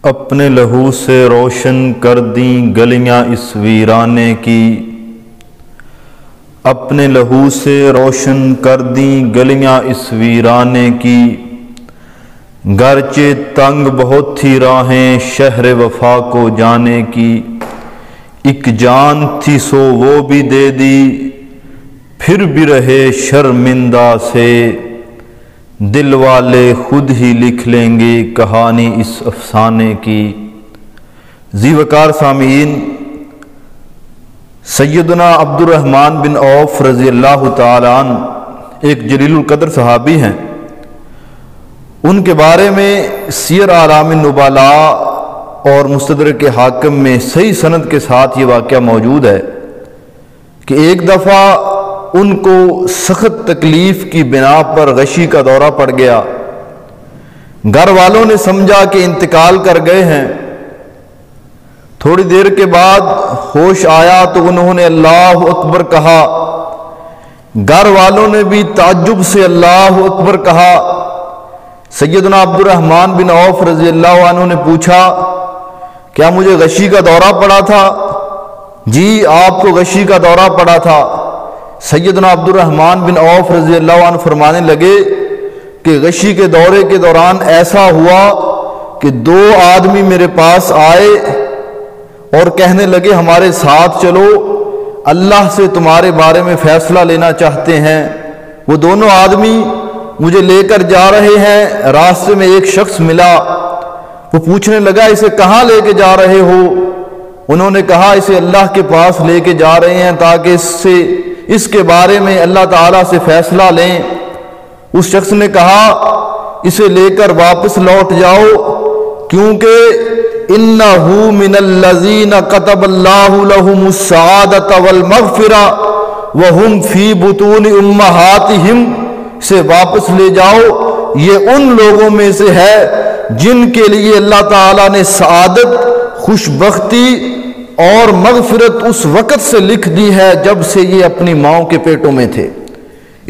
اپنے لہو سے روشن کر دیں گلیاں اس ویرانے کی، اپنے لہو سے روشن کر دیں گلیاں اس ویرانے کی، گرچہ تنگ بہت تھی راہیں شہر وفا کو جانے کی، ایک جان تھی سو وہ بھی دے دی پھر بھی رہے شرمندہ سے، دل والے خود ہی لکھ لیں گے کہانی اس افسانے کی۔ ذی وقار سامعین، سیدنا عبد الرحمن بن عوف رضی اللہ تعالی عنہ ایک جلیل القدر صحابی ہیں۔ ان کے بارے میں سیر اعلام النبلاء اور مستدرک حاکم میں صحیح سند کے ساتھ یہ واقعہ موجود ہے کہ ایک دفعہ ان کو سخت تکلیف کی بنا پر غشی کا دورہ پڑ گیا۔ گھر والوں نے سمجھا کہ انتقال کر گئے ہیں۔ تھوڑی دیر کے بعد ہوش آیا تو انہوں نے اللہ اکبر کہا۔ گھر والوں نے بھی تعجب سے اللہ اکبر کہا۔ سیدنا عبد الرحمن بن عوف رضی اللہ عنہ نے پوچھا، کیا مجھے غشی کا دورہ پڑا تھا؟ جی، آپ کو غشی کا دورہ پڑا تھا۔ سیدنا عبد الرحمن بن عوف رضی اللہ عنہ فرمانے لگے کہ غشی کے دورے کے دوران ایسا ہوا کہ دو آدمی میرے پاس آئے اور کہنے لگے ہمارے ساتھ چلو، اللہ سے تمہارے بارے میں فیصلہ لینا چاہتے ہیں۔ وہ دونوں آدمی مجھے لے کر جا رہے ہیں، راستے میں ایک شخص ملا، وہ پوچھنے لگا اسے کہاں لے کے جا رہے ہو؟ انہوں نے کہا اسے اللہ کے پاس لے کے جا رہے ہیں تاکہ اس کے بارے میں اللہ تعالیٰ سے فیصلہ لیں۔ اس شخص نے کہا اسے لے کر واپس لوٹ جاؤ، کیونکہ انہو من الذین کتب اللہ لہم السعادۃ والمغفرہ وہم فی بطون امہاتہم، سے واپس لے جاؤ، یہ ان لوگوں میں سے ہے جن کے لیے اللہ تعالیٰ نے سعادت، خوشبختی اور مغفرت اس وقت سے لکھ دی ہے جب سے یہ اپنی ماؤں کے پیٹوں میں تھے۔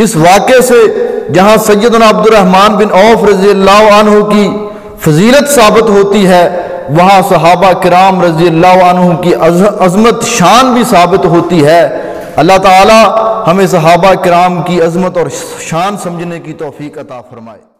اس واقعے سے جہاں سیدنا عبد الرحمن بن عوف رضی اللہ عنہ کی فضیلت ثابت ہوتی ہے، وہاں صحابہ کرام رضی اللہ عنہ کی عظمت شان بھی ثابت ہوتی ہے۔ اللہ تعالی ہمیں صحابہ کرام کی عظمت اور شان سمجھنے کی توفیق عطا فرمائے۔